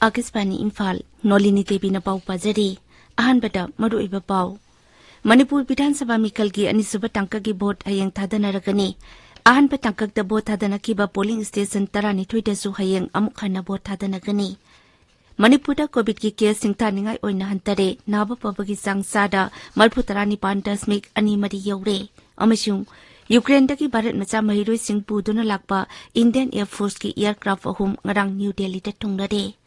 Akisbani Imphal Nolini Devi na pau pajari ahan bada maru iba pau Manipur Bidhan Sabha Mikal gi anisuba tangka gi vote hayang thadana ragani ahan ba tangkak da vote thadana ki ba polling station tarani thoida su hayang amuk khana vote thadana gani Manipur da COVID ki case singta ningai oina hantare naba pabagi sang sada marphu tarani pandasmik ani mari yaure amashung Ukraine daki Bharat macha mahiroi sing puduna lakpa Indian Air Force ki aircraft ahum ngarang New Delhi da thungnare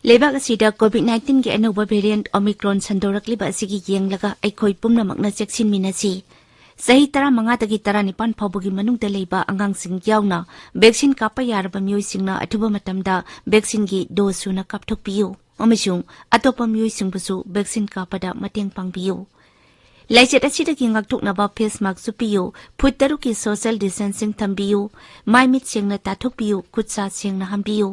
Lebak asida COVID-19 ki anuba variant Omicron sandorakliba asigi yenglaga aikoi pumnamakna cheksin minasi Sahi tara mangatagi tara nipan phabugi manungda leiba angangsing yauna vaccine kapa yaraba myoisingna athuba matamda vaccine gi dose suna kapthokpiyu amachung atopa myoisingbusu vaccine kapada mateng pangbiyu Laichet asida gi ngakthoknaba face mask supiyu phut ki social distancing thambiyu maimit singna tathokpiyu khutsa singna hambiyu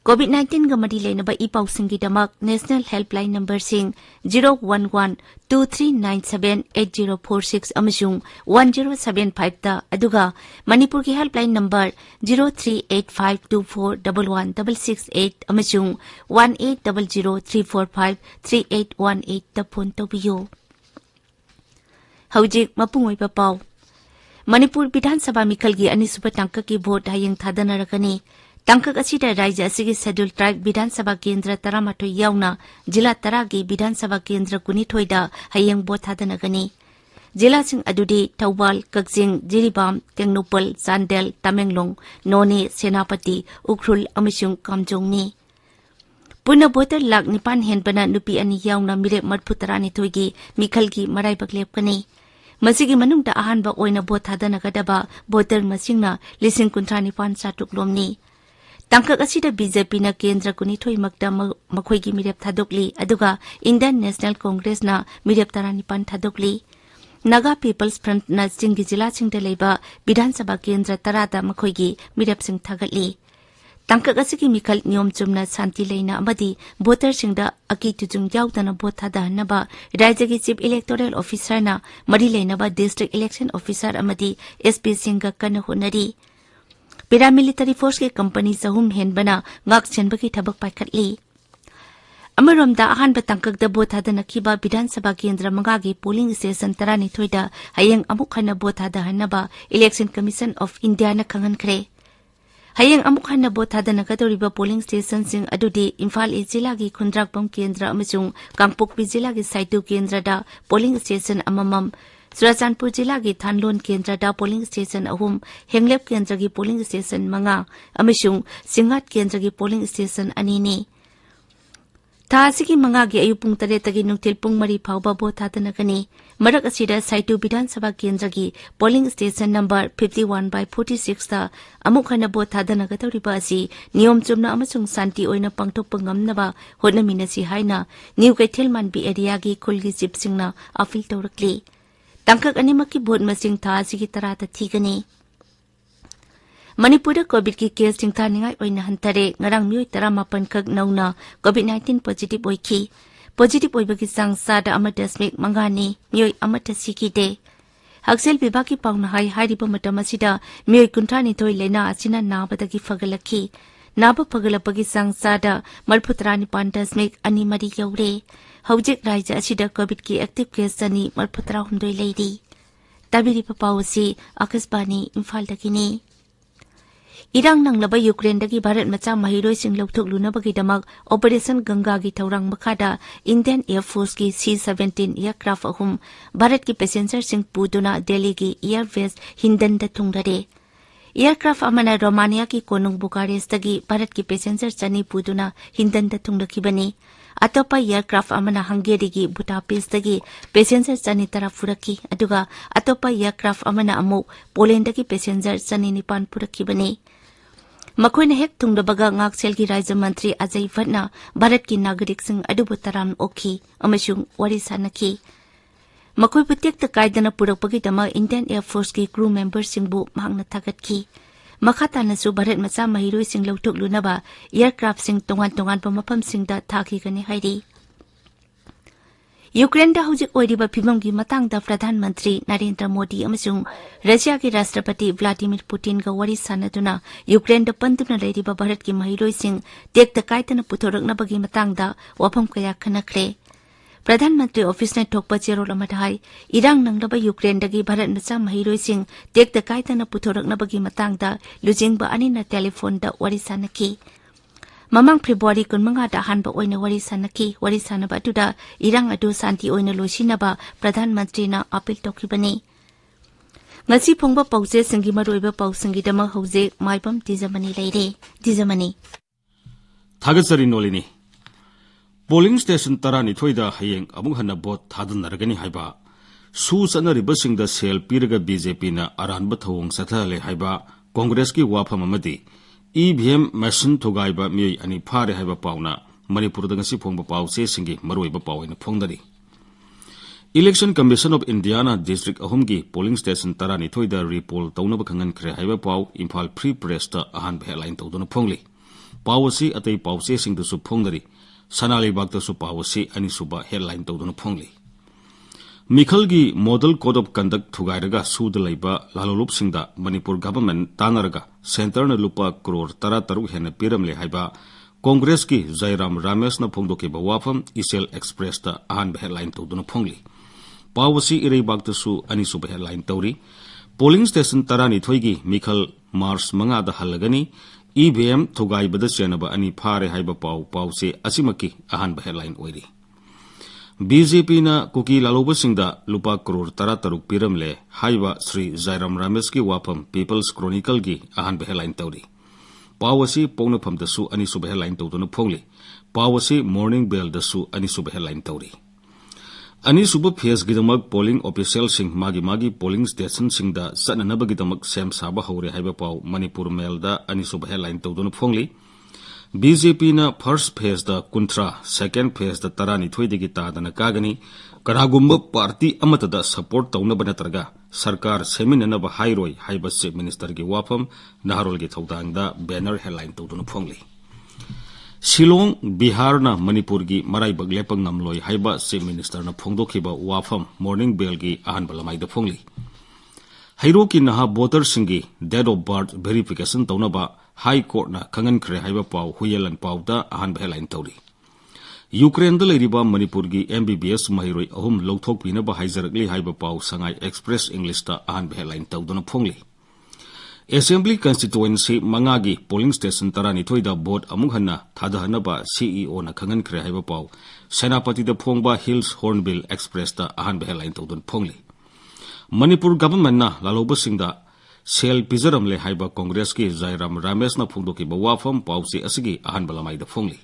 COVID-19 ga mari leinaba ipau singi damak National Helpline number sing 011-2397-8046 amashung 1075 da aduga Manipur ki helpline number 0385241168 amashung 180034538818 da phone tobiyo Haujik mapungoi papau Manipur Bidhan Sabha Mikal gi anisuba tangka ki vote hayang thadana rakani Tangkak asida Raja asigi Scheduled Tribe Bidhan Sabha Kendra Taramato yauna Jila Taragi Bidhan Sabha Kendra Kunithoida hayang vote thadana gani Jila sing adudi Taubal Kaksing Jiribam Tengnupal Sandel Tamenglong None Senapati Ukhrul amashung Kamjongni Puna voter lak nipan henbana nupi ani yauna mire madputarani thoigi Mikhalgi maraibak lepkani Masigi manungda ahanba oina vote thadana gadaba voter masingna lising kuntrani pan satuk lomni Tangkak asida BJP na Kendra Kunithoi Makda Makhoigi Mirep Thadokli aduga Indian National Congress na Mirep Taranipan Thadokli Naga People's Front na Singi Jila Singda Leiba Bidhan Sabha Kendra Tarada Makhoigi Mirep Sing Thagatli Tangkak asigi Mikal Niyom Chumna Santi Leina amadi voter singda aki tujung yaudana vote thadahanaba Rajyagi Chief Electoral Officer na mari leinaba District Election Officer amadi SP Singha kana honari Paramilitary Force ke company sahum henbana ngak chenbaki thabak paikhatli Amaromda ahan batangkak da vote hadana kiba Bidhan Sabha Kendra mangagi polling station tarani thoida hayang amuk khana vote hadahanaba Election Commission of India na khangan khre hayang amuk khana vote hadana kadoriba polling station sing adudi Imphal jila gi Khundrakpam Kendra amachung Kangpokpi jila gi Saitu Kendra da polling station amamam Surachandpur Jila gi Thanlon Kendra da polling station ahum Henglep Kendra gi polling station manga amishung Singat Kendra gi polling station anini Thasigi manga gi ayupung tare tagi nungtil pung mari phawba vote thadana gani marak asida Saitu Bidhan Sabha Kendra gi polling station number 51/46 da amuk khana vote thadana gatoriba asi niyom chumna amachung santi oina pangthokpa ngamnaba hotnaminasi haina New Kaithelman bi area gi khulgi chief singna appeal tawrakli Tangkak animaki vote masing tha sigi tarata thigani Manipur COVID ki case singtha ningai oina hantare ngarang mioi 18 khak nauna COVID-19 positive oiki positive oibagi sang sada amadasmik mangani mioi amata sikide Haksel bibaki pauna hai hariba matamasida mioi kunthani thoi lena asina nabadagi fagalaki Naba pagalapagi sang sada malputrani pandasmik ani mari yaure Haujik Raja asida COVID ki active case ani malputra hundoi leidi Tabiri papawasi Akisbani Imphal dakini Irang nanglaba Ukraine dagi Bharat macha mahiroi sing lawthok lunabagi damak Operation Ganga gi thorang makhada Indian Air Force ki C-17 aircraft ahum Bharat ki passenger sing puduna Delhi ki Air Base Hindan da thungrare Aircraft amana Romania ki konung Bucharest dagi Bharat ki passenger chani puduna Hindan da thungrakibani Atopa aircraft amana Hungary ki Budapest dagi passenger chani tara puraki aduga atopa aircraft amana amuk Poland dagi passenger chani nipan purakibani Makhoina hek thungdabaga ngaksel ki Rajya Mantri Ajay Bhatna Bharat ki nagarik sing adubu taram okhi amashung wari sanaki Makoi putek ta kaidana purakpagi dama Indian Air Force ki crew members singbu mahangna thagatki Makhatanassu Bharat Macha Mahiroising Lautuklunaba aircraftsing tongan-tonganba mafamsingda thakigani hairi. Ukraine da hujik oiriba phibamgi matangda Pradhan Mantri Narendra Modi amasung Russia ki Rashtrapati Vladimir Putin ga wari sanaduna Ukraine da panduna leiriba Bharat ki mahiroising tekta kaitana puthoraknabagi matangda wafam kaya khanakre. Pradhan Mantri Office na thokpa cherol amadhai irang nanglaba Ukraine dagi Bharat macha mahiroising tekta kaitana puthoraknabagi matangda lujingba anina telephone da wari sanaki. Mamang February kunmanga da hanba oina wari sanaki wari sanaba atuda irang adu santi oina losinaba Pradhan Mantri na appeal tokibani. Ngasi phongba pause singi maroiba pausingi dama hauze Maibam Dwijamani leire. Dwijamani Thagasari Nolini Polling station tarani thoida hayeng amung hana bot thadun naragani haiba su sanariba singda sel piraga BJP na aranba thawong sathale haiba Congress ki wafam amadi EVM machine thugaiba mi ani phare haiba pauna Manipur da ngasi phongba pause singi maroiba pawina phongdari. Election Commission of Indiana District ahumgi polling station tarani thoida repoll taunaba khangan khre haiba paw Imphal Free Press ta ahan headline tawduna phongli. Pawasi atei pause singdu su phongdari Sanali Bagda su pawasi ani suba headline tawduna phongli. Mikhalgi Model Code of Conduct thugairaga sudalaiba lalolup singda Manipur government tanaraga center na lupa crore tara taruk hena piramle haiba Congress ki Jairam Ramesh na phongdoke ba wafam Isel Express ta ahan headline tawduna phongli. Pawasi irei bagta su ani suba headline tawri polling station tarani thoigi Mikhal Mars manga da halagani EVM thugaibada chenaba ani phare haiba pawse asimaki ahan headline oiri. BJP na kuki laloba singda lupa crore tara taruk piramle haiba Sri Jairam Ramesh ki wafam People's Chronicle gi ahan headline tawri. Pawasi pongna phamda su ani suba headline tawduna phongli. Pawasi Morning Bell da su ani suba headline tawri. Ani suba phase gidamak polling officials sing magi polling station singda sananaba gidamak sem saba haure haiba paw Manipur Mail da ani suba headline tawduna phongli. BJP na first phase da kuntra second phase da tarani thoidegi tadana kagani karagumba party amata da support tawna banatarga sarkar seminana ba hairoi haiba chief minister gi wafam naharol gi thodang da banner headline tawduna phongli. Shillong Bihar na Manipur gi marai baglepang namloi haiba chief minister na phongdokhiba wafam Morning Bell gi ahan balamai da phongli. Hairo ki naha voter singi date of birth verification taunaba High Court na kangan kre haiba paw huyelan paw da ahan headline tawri. Ukraine da leiriba Manipur gi MBBS mahiroi ahum lawthok pina ba haijarakli haiba paw Sangai Express English ta ahan headline tawduna phongli. Assembly constituency mangagi polling station tarani thoida vote amung hanna thadahana ba CEO na kangan kre haiba paw Senapati da phongba Hills Hornbill Express ta ahan headline tawdun phongli. Manipur government na laloba singda sel pijaramle haiba Congress ki Jairam Ramesh na phongdoki ba wafam pawse asigi ahan balamai da phongli.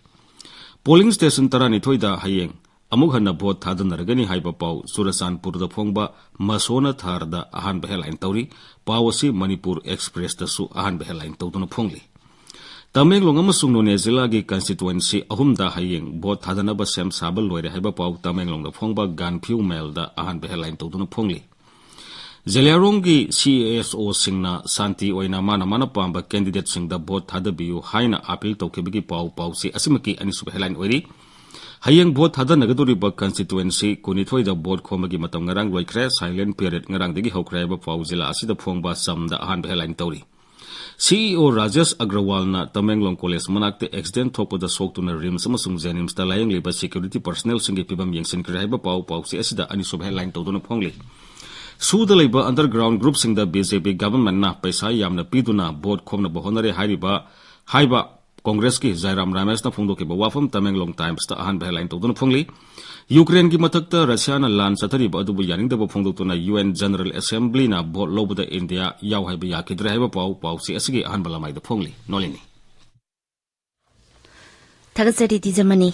Polling station tarani thoida hayeng amuk hanna vote thadanaragani haiba paw Surasanpur da phongba Masona Thar da ahan headline tawri pawasi Manipur Express da su ahan headline tawduna phongli. Tamenglong amasung None Zilla gi constituency ahum da hayeng vote thadanaba sem sabal loire haiba paw Tamenglong da phongba Ganphiu Mail da ahan headline tawduna phongli. Zelarong gi CASO singna santi oina mana pamba candidate singda vote thadabiu haina appeal tawkebigi pawse asimaki ani sub headline oiri. Hayeng vote thadanagaduriba constituency kunithoi da vote khomagi matam ngarang loikre silent period ngarang degi hokraiba pawzila asida phongba samda ahan headline tawri. CEO Rajesh Agrawal na Tamenglong College manakte accident thopada soktuna rims amasung jenims ta layang liba security personnel singi pibam yengsin kraiba pawse asida ani sub headline tawduna phongli. Sudalaiba underground group singda BJP government na paisa yamna piduna board khomna bahonare haiba Congress ki Jairam Ramesh na phongdoke ba wafam Tamenglong Times ta ahan headline tawduna phongli. Ukraine ki mathakta Russia na lan chathari ba adubu yaningda ba phongdokuna UN General Assembly na vote lobda India yaw haiba yakidre haiba pawse asigi ahan balamai da phongli. Nolini Thagasari Dwijamani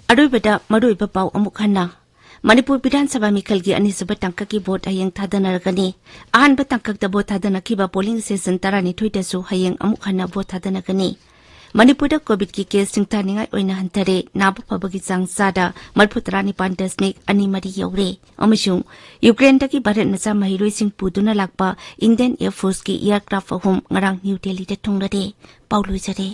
adoibada madoiba paw amuk hanna Manipur Bidhan Sabha Mikhalgi Anisaba Tangkaki vote hayeng thadanaragani ahanba tangkak da vote thadanaki ba polling station tarani thoida su hayeng amuk hanna vote thadanagani Manipur COVID की case सिंगथानिंगाई ओइना हंतरे Naba फबगी Chang चादा 39.2 you're अमसुंग Ukraine की भारत मचा महिरोइसिंग पुदुना Lakpa Indian air force की aircraft अहुम ngarang new Delhi दे थुंगलरे पाउलुजरे